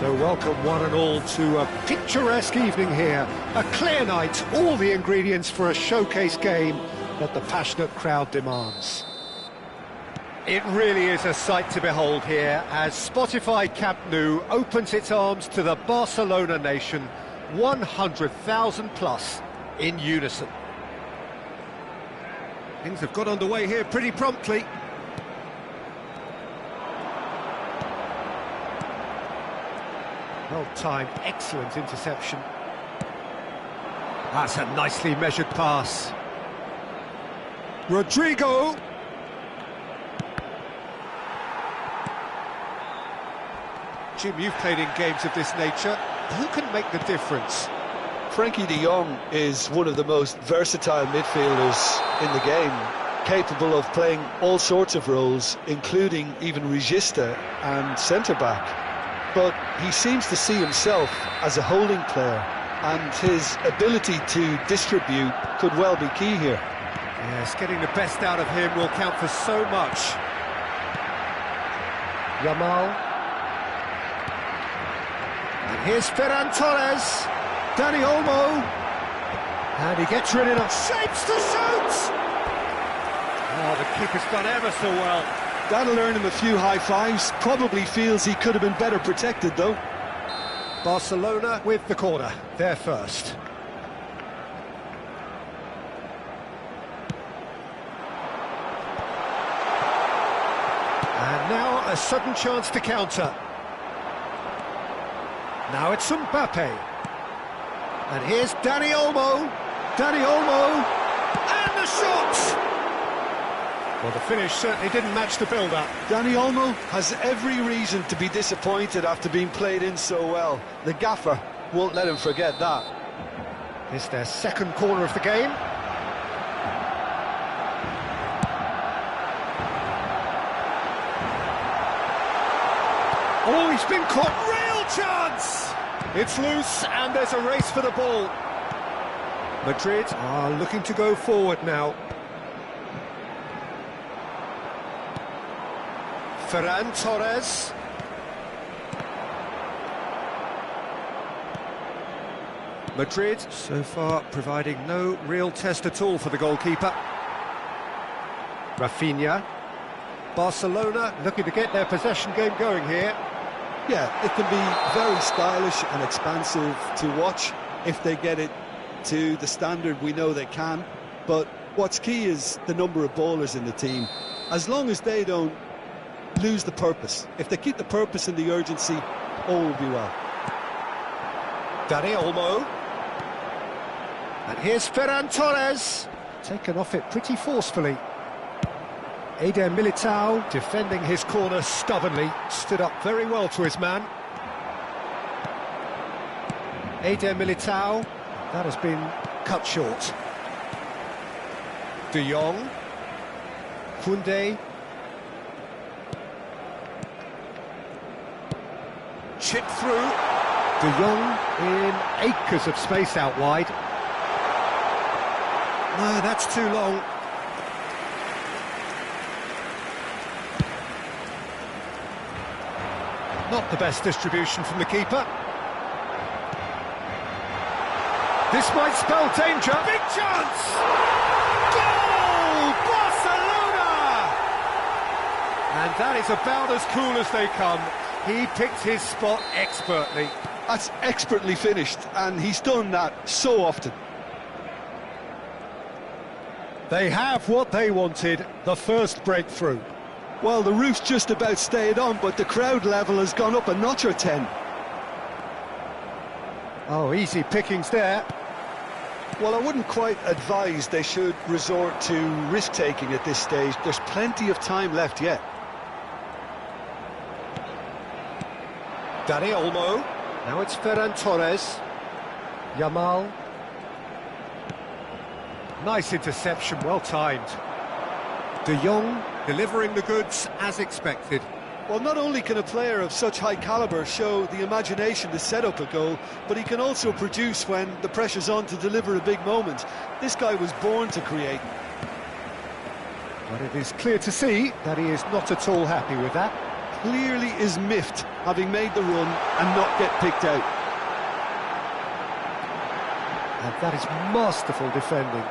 So welcome one and all to a picturesque evening here. A clear night, all the ingredients for a showcase game that the passionate crowd demands. It really is a sight to behold here as Spotify Camp Nou opens its arms to the Barcelona nation, 100,000 plus in unison. Things have got underway here pretty promptly. Well-timed, excellent interception. That's a nicely measured pass. Rodrigo! Jim, you've played in games of this nature. Who can make the difference? Frankie de Jong is one of the most versatile midfielders in the game. capable of playing all sorts of roles, including even regista and centre-back. But he seems to see himself as a holding player, and his ability to distribute could well be key here. Yes, getting the best out of him will count for so much. Yamal. And here's Ferran Torres. Dani Olmo. And he gets rid of it. Shapes to shoot! Oh, the keeper's done ever so well. That'll earn him a few high fives. Probably feels he could have been better protected, though. Barcelona with the corner. They're first. And now a sudden chance to counter. Now it's Mbappe. And here's Dani Olmo. Dani Olmo. And the shot! Well, the finish certainly didn't match the build-up. Dani Olmo has every reason to be disappointed after being played in so well. The gaffer won't let him forget that. It's their second corner of the game. Oh, he's been caught. Real chance! It's loose, and there's a race for the ball. Madrid are looking to go forward now. Ferran Torres. Madrid, so far, providing no real test at all for the goalkeeper. Rafinha. Barcelona looking to get their possession game going here. Yeah, it can be very stylish and expansive to watch if they get it to the standard we know they can. But what's key is the number of ballers in the team. As long as they don't lose the purpose, if they keep the purpose and the urgency, all will be well. Dani Olmo. And here's Ferran Torres. Taken off it pretty forcefully. Eder Militao defending his corner stubbornly, stood up very well to his man. Eder Militao, that has been cut short. De Jong. Koundé. Chip through. De Jong in acres of space out wide. No, that's too long. Not the best distribution from the keeper. This might spell danger. Big chance! Goal! Barcelona! And that is about as cool as they come. He picked his spot expertly. That's expertly finished, and he's done that so often. They have what they wanted, the first breakthrough. Well, the roof's just about stayed on, but the crowd level has gone up a notch or 10. Oh, easy pickings there. Well, I wouldn't quite advise they should resort to risk-taking at this stage. There's plenty of time left yet. Dani Olmo. Now it's Ferran Torres. Yamal. Nice interception, well timed. De Jong delivering the goods as expected. Well, not only can a player of such high calibre show the imagination to set up a goal, but he can also produce when the pressure's on to deliver a big moment. This guy was born to create. But it is clear to see that he is not at all happy with that. Clearly is miffed, having made the run and not get picked out. And that is masterful defending.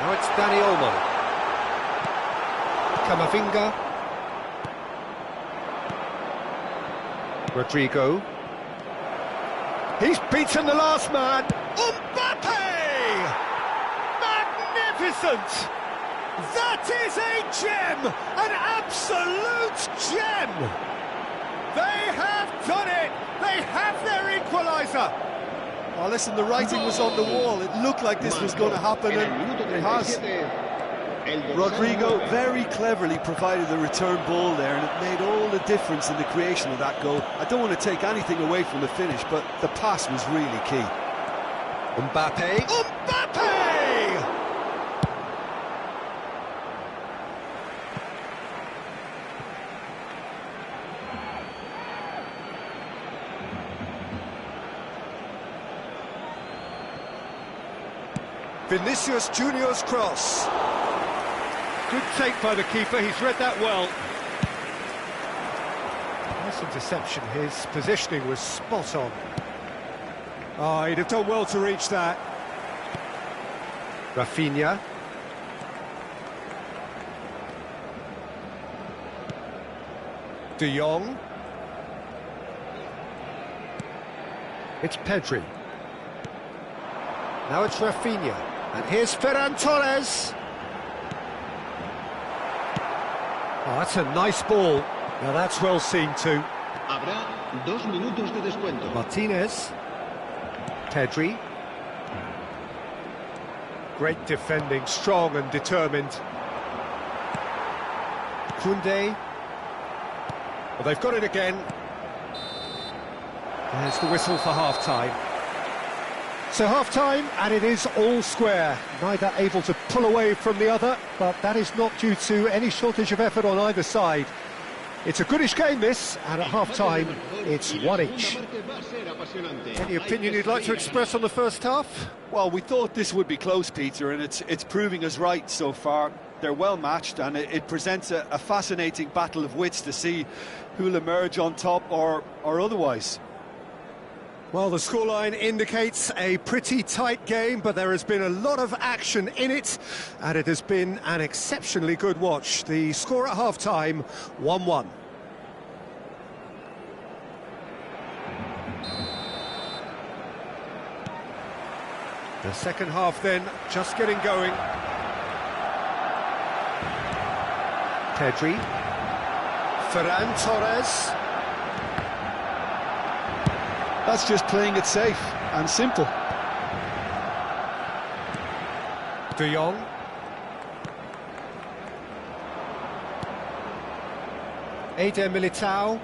Now it's Dani Olmo. Camavinga. Rodrigo. He's beaten the last man. Mbappe! Magnificent! That is a gem! An absolute gem! They have done it! They have their equaliser! Oh, listen, the writing was on the wall. It looked like this was going to happen, and it has. Rodrigo very cleverly provided the return ball there, and it made all the difference in the creation of that goal. I don't want to take anything away from the finish, but the pass was really key. Mbappe. Mbappe! Vinicius Junior's cross. Good take by the keeper, he's read that well. Nice interception, his positioning was spot on. Oh, he'd have done well to reach that. Rafinha. De Jong. It's Pedri. Now it's Rafinha. And here's Ferran Torres. Oh, that's a nice ball. Now that's well seen too. Habrá 2 minutos de descuento. Martinez. Pedri. Great defending, strong and determined. Koundé. Well, they've got it again. There's the whistle for half-time. So half-time, and it is all square. Neither able to pull away from the other, but that is not due to any shortage of effort on either side. It's a goodish game, this, and at half-time, it's one each. Any opinion you'd like to express on the first half? Well, we thought this would be close, Peter, and it's proving us right so far. They're well matched, and it presents a fascinating battle of wits to see who'll emerge on top or otherwise. Well, the scoreline indicates a pretty tight game, but there has been a lot of action in it, and it has been an exceptionally good watch. The score at half-time, 1-1. The second half then, just getting going. Pedri. Ferran Torres. That's just playing it safe and simple. De Jong. Eder Militao.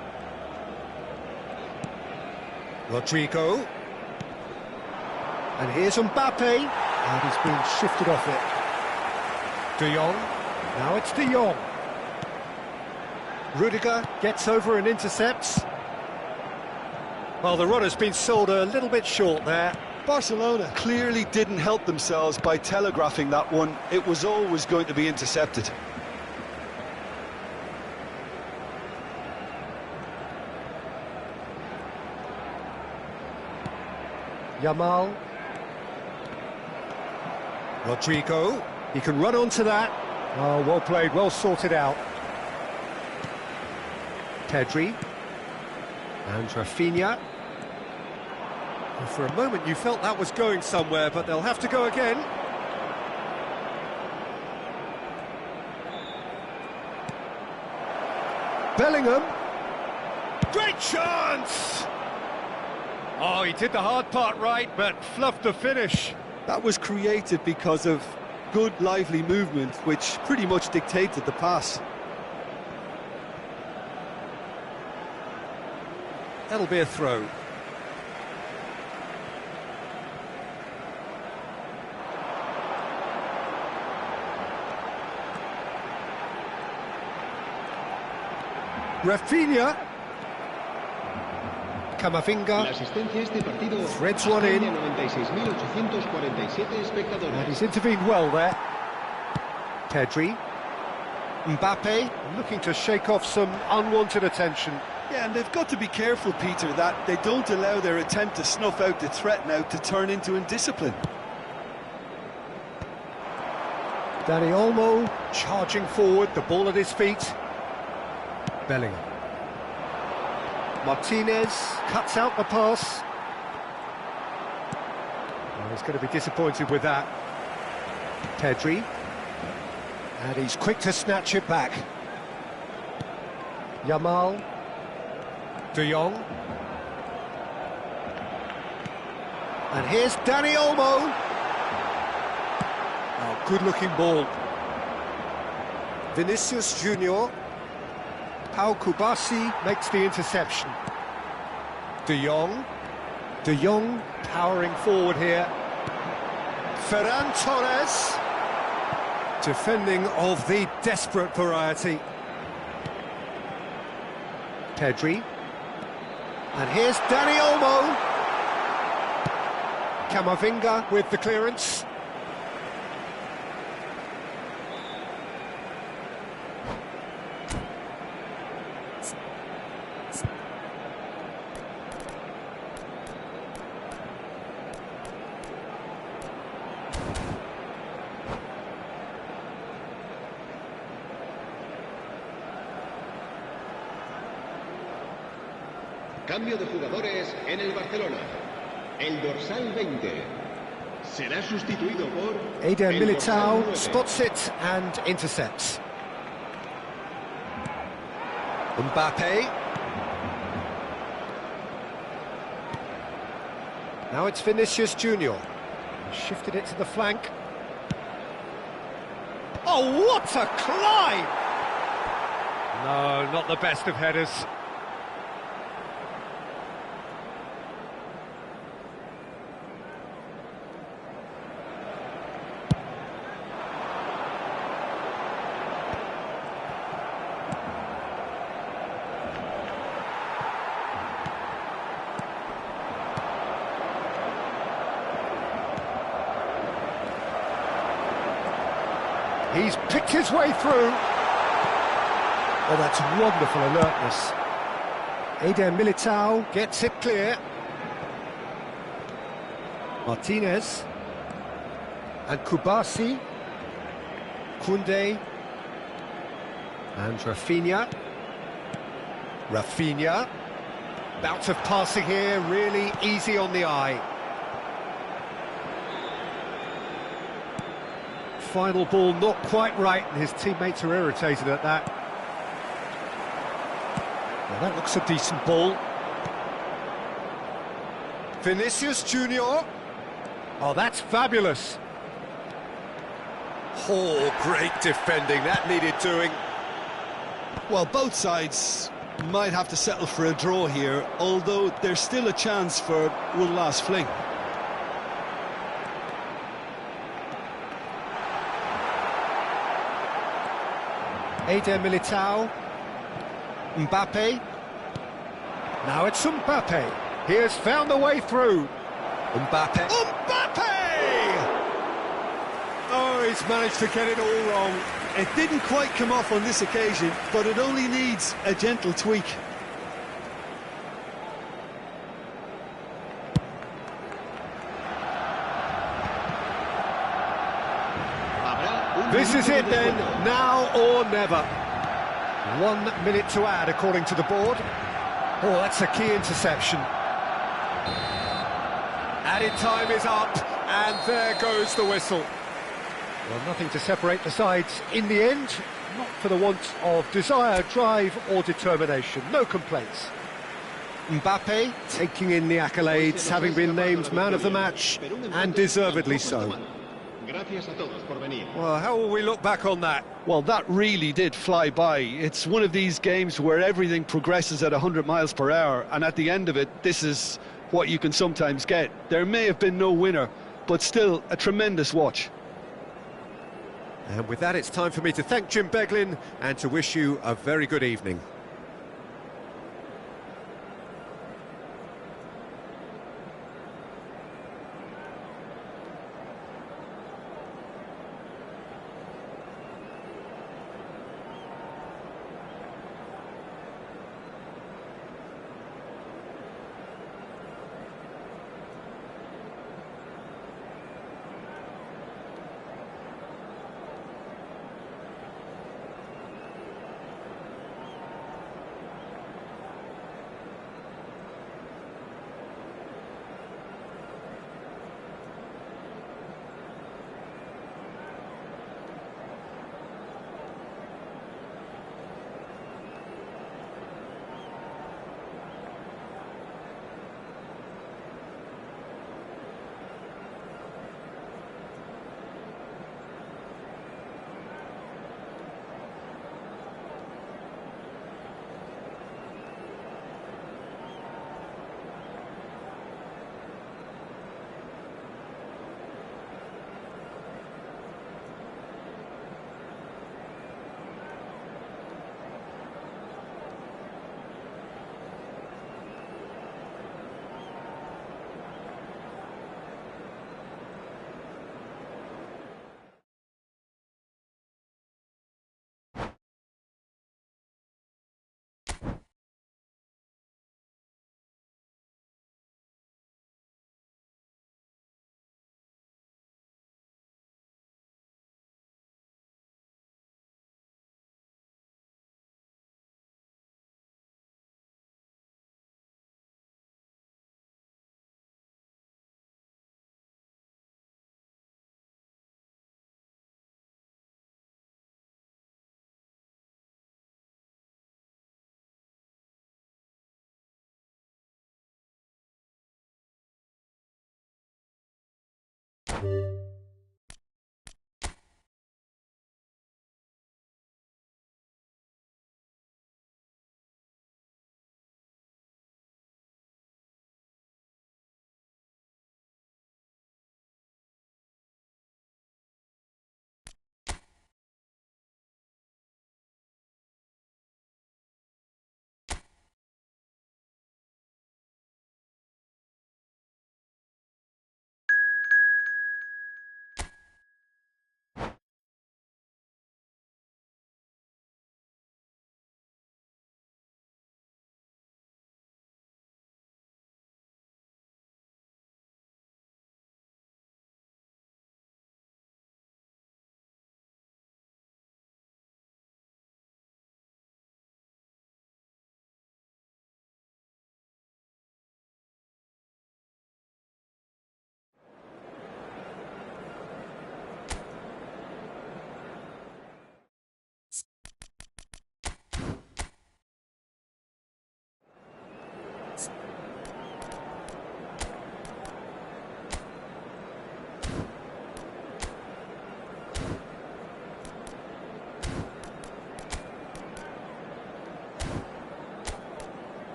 Rodrigo. And here's Mbappe. And he's been shifted off it. De Jong. Now it's De Jong. Rudiger gets over and intercepts. Well, the run has been sold a little bit short there. Barcelona clearly didn't help themselves by telegraphing that one. It was always going to be intercepted. Yamal. Rodrigo. He can run onto that. Oh, well played, well sorted out. Pedri. And Rafinha. Well, for a moment you felt that was going somewhere, but they'll have to go again. Bellingham. Great chance! Oh, he did the hard part right, but fluffed the finish. That was created because of good, lively movement, which pretty much dictated the pass. That'll be a throw. Rafinha. Camavinga. Threads one in. And he's intervened well there. Pedri. Mbappe looking to shake off some unwanted attention. Yeah, and they've got to be careful, Peter, that they don't allow their attempt to snuff out the threat now to turn into indiscipline. Dani Olmo charging forward, the ball at his feet. Bellingham. Martinez cuts out the pass. Well, he's going to be disappointed with that. Pedri. And he's quick to snatch it back. Yamal. De Jong. And here's Dani Olmo. Oh, good-looking ball. Vinicius Junior. Pau Kubasi makes the interception. De Jong. De Jong powering forward here. Ferran Torres. Defending of the desperate variety. Pedri. And here's Dani Olmo. Camavinga with the clearance. Cambio de jugadores en el Barcelona. El dorsal 20 será sustituido por Eder el dorsal Militao 9. spots it and intercepts. Mbappe. Now it's Vinicius Junior. Shifted it to the flank. Oh, what a climb! No, not the best of headers. He's picked his way through. Oh, that's wonderful alertness. Eder Militao gets it clear. Martinez. And Kubasi. Koundé. And Rafinha. Rafinha. Bout of passing here, really easy on the eye. Final ball not quite right, and his teammates are irritated at that. Well, that looks a decent ball. Vinicius Junior. Oh, that's fabulous. Oh, great defending, that needed doing. Well, both sides might have to settle for a draw here, although there's still a chance for one last fling. Eder Militao. Mbappe. Now it's Mbappe. He has found the way through. Mbappe. Mbappe! Oh, he's managed to get it all wrong. It didn't quite come off on this occasion, but it only needs a gentle tweak. This is it then, now or never. 1 minute to add according to the board. Oh, that's a key interception. Added time is up, and there goes the whistle. Well, nothing to separate the sides in the end, not for the want of desire, drive or determination, no complaints. Mbappe taking in the accolades, having been named man of the match, and deservedly so. Well, how will we look back on that? Well, that really did fly by. It's one of these games where everything progresses at 100 miles per hour, and at the end of it, this is what you can sometimes get. There may have been no winner, but still a tremendous watch. And with that, it's time for me to thank Jim Beglin and to wish you a very good evening.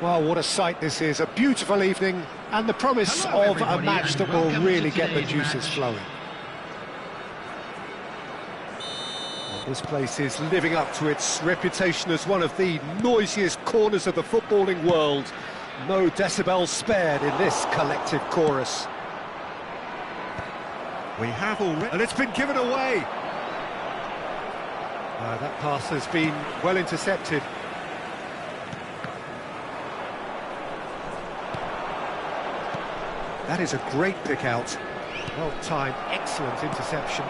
Well, what a sight this is. A beautiful evening and the promise of a match that will really get the juices flowing. Well, this place is living up to its reputation as one of the noisiest corners of the footballing world. No decibels spared in this collective chorus. We have already... And it's been given away. That pass has been well intercepted. That is a great pick out. Well-timed, excellent interception.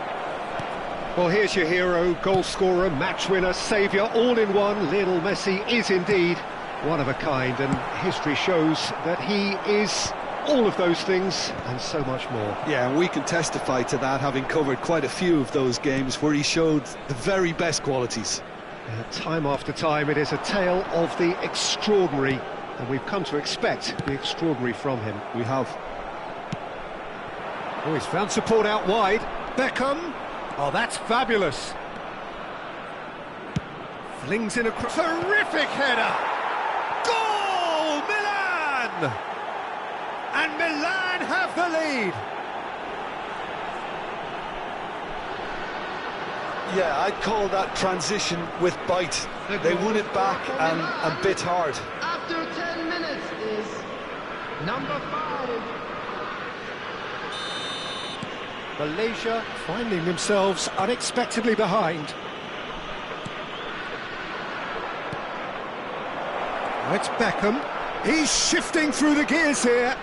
Well, here's your hero, goal scorer, match winner, saviour, all in one. Lionel Messi is indeed one of a kind, and history shows that he is all of those things and so much more. Yeah, and we can testify to that, having covered quite a few of those games where he showed the very best qualities. Time after time, it is a tale of the extraordinary, and we've come to expect the extraordinary from him. We have. Oh, he's found support out wide. Beckham. Oh, that's fabulous. Flings in a terrific header. Goal, Milan! And Milan have the lead. Yeah, I'd call that transition with bite. They won it back and bit hard. After 10 minutes is number 5. Malaysia finding themselves unexpectedly behind. It's Beckham. He's shifting through the gears here.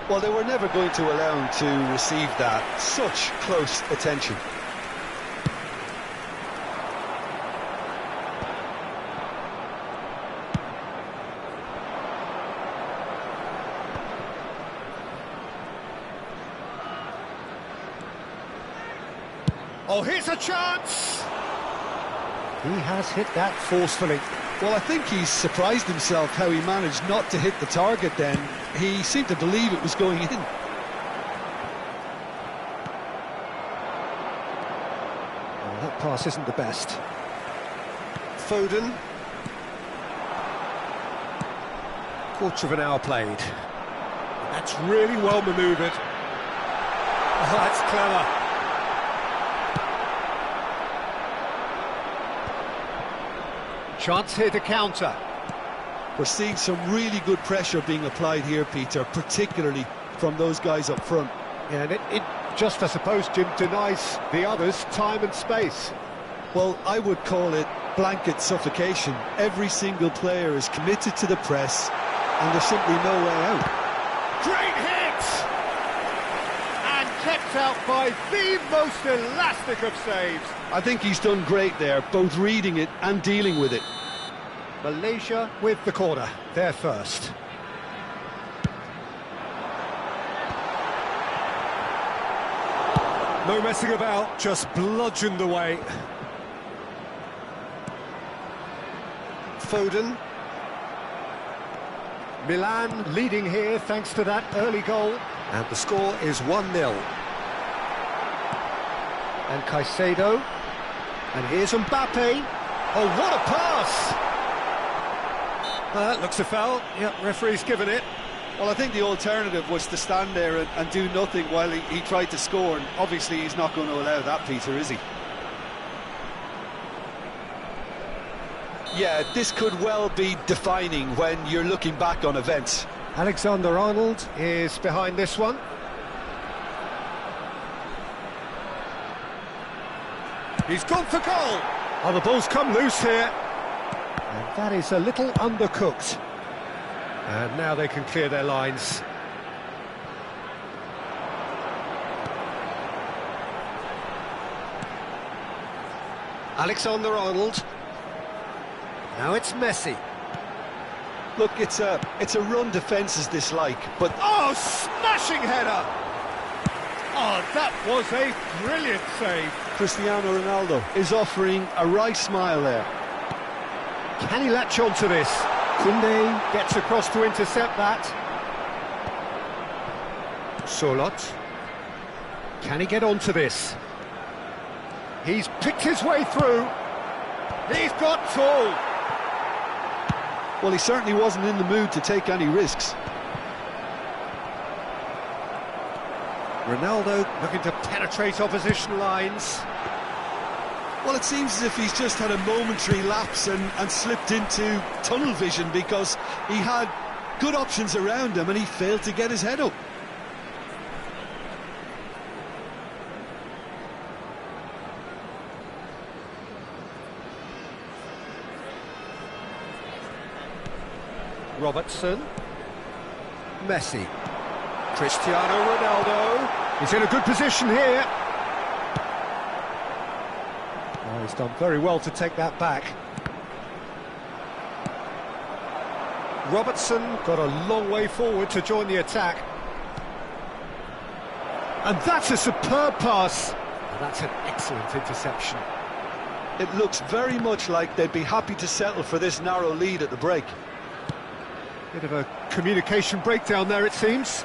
Well, they were never going to allow him to receive that. Such close attention. Oh, here's a chance! He has hit that forcefully. Well, I think he's surprised himself how he managed not to hit the target then. He seemed to believe it was going in. Well, that pass isn't the best. Foden. Quarter of an hour played. That's really well manoeuvred. Oh, that's clever. Chance here to counter. We're seeing some really good pressure being applied here, Peter, particularly from those guys up front. Yeah, and it just, I suppose, Jim, denies the others time and space. Well, I would call it blanket suffocation. Every single player is committed to the press, and there's simply no way out. Great hit! And kept out by the most elastic of saves. I think he's done great there, both reading it and dealing with it. Malaysia with the corner, they're first. No messing about, just bludgeoned away. Foden. Milan leading here thanks to that early goal. And the score is 1-0. And Caicedo. And here's Mbappe. Oh, what a pass! That looks a foul. Yep, referee's given it. Well, I think the alternative was to stand there and do nothing while he tried to score, and obviously he's not going to allow that, Peter, is he? Yeah, this could well be defining when you're looking back on events. Alexander-Arnold is behind this one. He's gone for goal! Oh, the ball's come loose here. And that is a little undercooked. And now they can clear their lines. Alexander-Arnold. Now it's Messi. Look, it's a run defence is dislike, but... Oh, smashing header! Oh, that was a brilliant save. Cristiano Ronaldo is offering a right smile there. Can he latch on to this? Koundé gets across to intercept that. Solot. Can he get onto this? He's picked his way through. He's got tall. Well, he certainly wasn't in the mood to take any risks. Ronaldo looking to penetrate opposition lines. Well, it seems as if he's just had a momentary lapse and slipped into tunnel vision, because he had good options around him and he failed to get his head up. Robertson. Messi. Cristiano Ronaldo. He's in a good position here. Oh, he's done very well to take that back. Robertson got a long way forward to join the attack. And that's a superb pass. And that's an excellent interception. It looks very much like they'd be happy to settle for this narrow lead at the break. Bit of a communication breakdown there, it seems.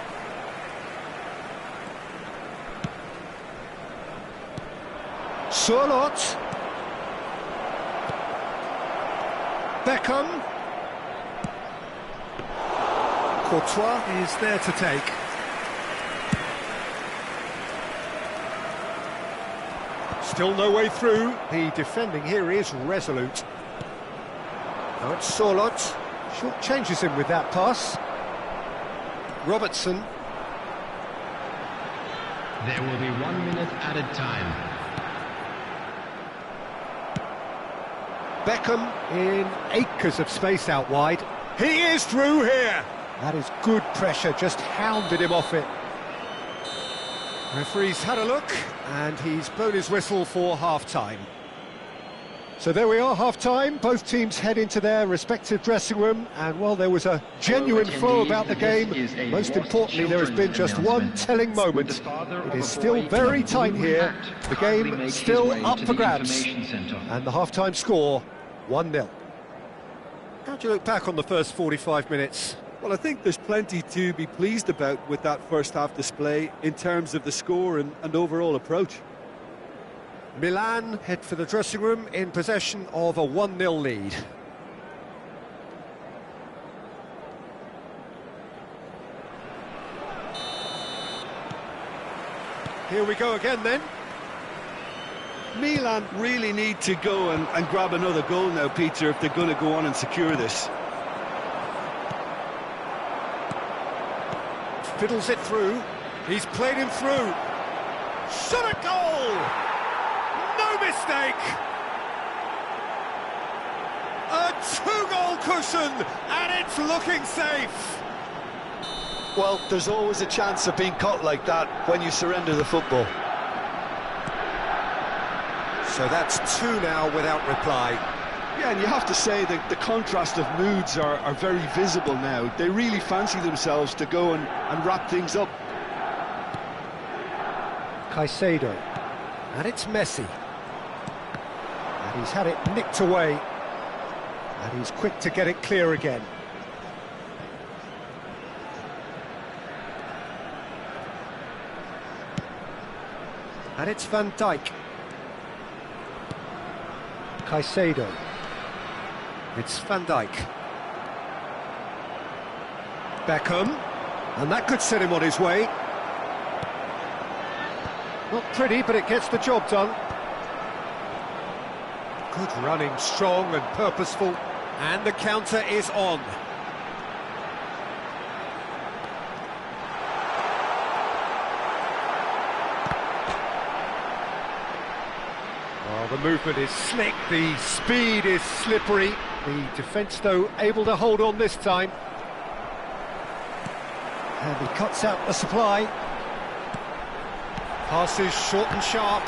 Solot. Beckham. Courtois is there to take. Still no way through. The defending here is resolute. Now it's Solot. Short changes him with that pass. Robertson. There will be 1 minute added time. Beckham in acres of space out wide. He is through here. That is good pressure, just hounded him off it. Referee's had a look, and he's blown his whistle for half-time. So there we are, half-time. Both teams head into their respective dressing room, and well, there was a genuine flow about the game. Most importantly, there has been just one telling moment. It is still very tight here. The game still up for grabs, and the half-time score 1-0. How do you look back on the first 45 minutes? Well, I think there's plenty to be pleased about with that first half display in terms of the score and overall approach. Milan head for the dressing room in possession of a 1-0 lead. Here we go again then. Milan really need to go and grab another goal now, Peter, if they're going to go on and secure this. Fiddles it through. He's played him through. Shot a goal! No mistake! A two-goal cushion, and it's looking safe. Well, there's always a chance of being caught like that when you surrender the football. So that's two now without reply. Yeah, and you have to say that the contrast of moods are very visible now. They really fancy themselves to go and wrap things up. Caicedo. And it's Messi. And he's had it nicked away. And he's quick to get it clear again. And it's Van Dijk. Caicedo. It's Van Dijk. Beckham. And that could set him on his way. Not pretty, but it gets the job done. Good running, strong and purposeful. And the counter is on. Well, the movement is slick, the speed is slippery. The defence, though, able to hold on this time. And he cuts out the supply. Passes short and sharp.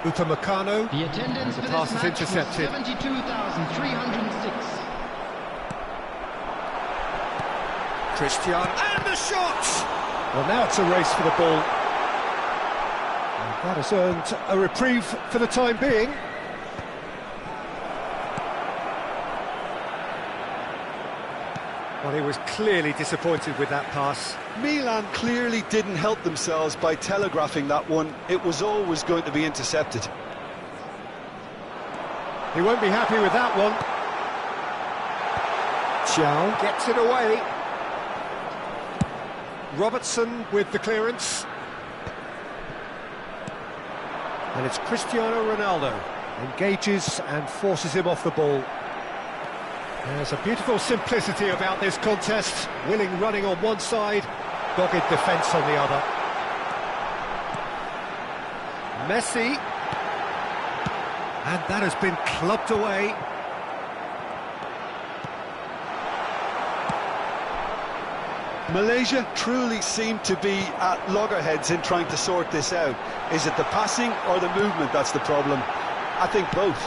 Upamecano. The attendance for The this pass is match was intercepted. 72,306. Cristiano, and the shot! Well, now it's a race for the ball. And that has earned a reprieve for the time being. Well, he was clearly disappointed with that pass. Milan clearly didn't help themselves by telegraphing that one. It was always going to be intercepted. He won't be happy with that one. Chow gets it away. Robertson with the clearance. And it's Cristiano Ronaldo. Engages and forces him off the ball. There's a beautiful simplicity about this contest. Willing running on one side, dogged defence on the other. Messi. And that has been clubbed away. Malaysia truly seem to be at loggerheads in trying to sort this out. Is it the passing or the movement that's the problem? I think both.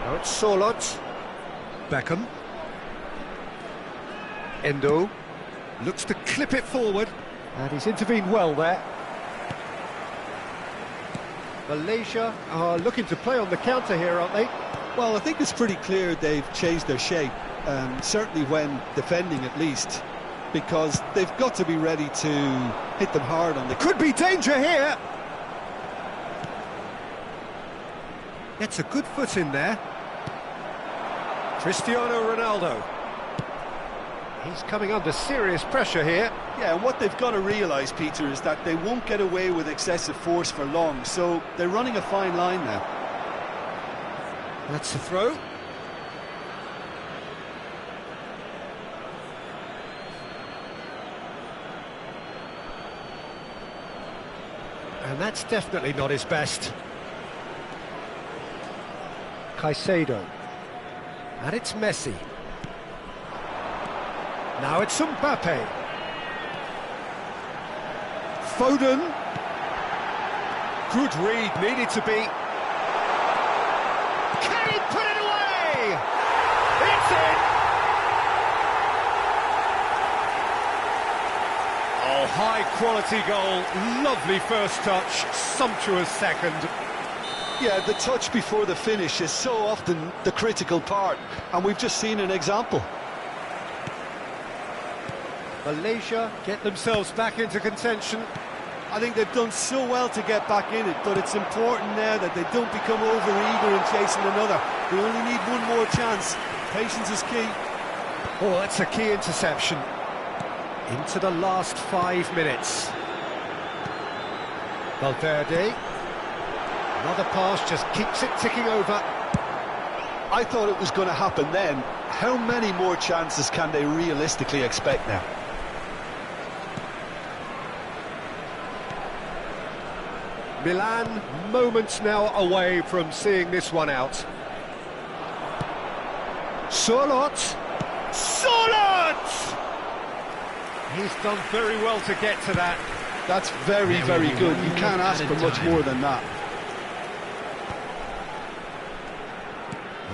Now it's Solot. Beckham. Endo. Looks to clip it forward. And he's intervened well there. Malaysia are looking to play on the counter here, aren't they? Well, I think it's pretty clear they've changed their shape. Certainly when defending at least. Because they've got to be ready to hit them hard on the... Could be danger here. Gets a good foot in there. Cristiano Ronaldo. He's coming under serious pressure here. Yeah, and what they've got to realise, Peter, is that they won't get away with excessive force for long, so they're running a fine line now. That's a throw. And that's definitely not his best. Caicedo. And it's Messi. Now it's Mbappe. Foden. Good read, needed to be. Can he put it away? It's in! Oh, high quality goal, lovely first touch, sumptuous second. Yeah, the touch before the finish is so often the critical part, and we've just seen an example. Malaysia get themselves back into contention. I think they've done so well to get back in it, but it's important now that they don't become over-eager in chasing another. They only need one more chance. Patience is key. Oh, that's a key interception. Into the last 5 minutes. Valverde. Another pass just keeps it ticking over. I thought it was going to happen then. How many more chances can they realistically expect now? Milan moments now away from seeing this one out. Solot! He's done very well to get to that. That's very, very good. You can't ask for much more than that.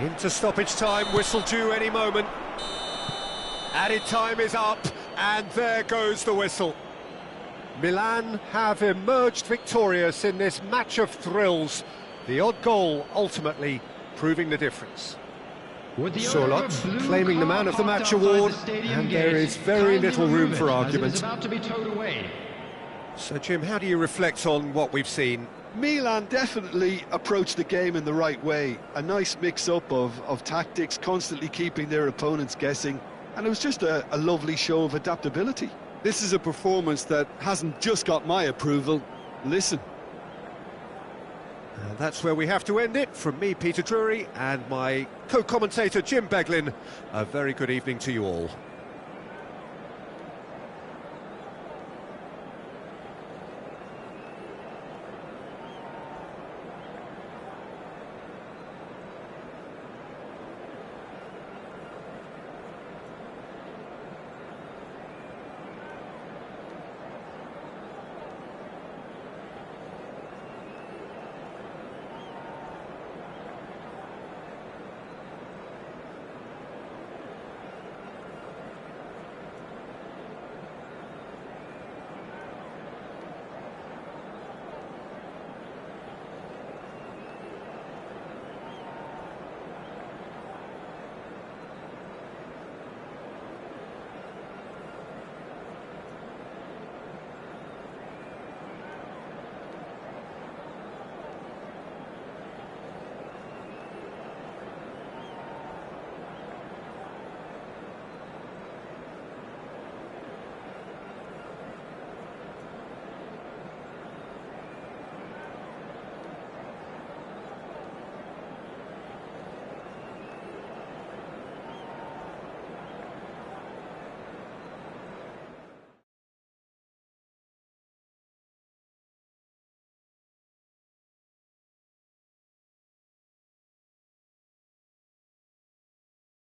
Into stoppage time, whistle due any moment. Added time is up, and there goes the whistle. Milan have emerged victorious in this match of thrills. The odd goal ultimately proving the difference. Solot claiming the man of the match award, and there is very little room for argument. So Jim, how do you reflect on what we've seen? Milan definitely approached the game in the right way. A nice mix-up of tactics, constantly keeping their opponents guessing, and it was just a lovely show of adaptability. This is a performance that hasn't just got my approval. Listen. And that's where we have to end it. From me, Peter Drury, and my co-commentator, Jim Beglin, a very good evening to you all.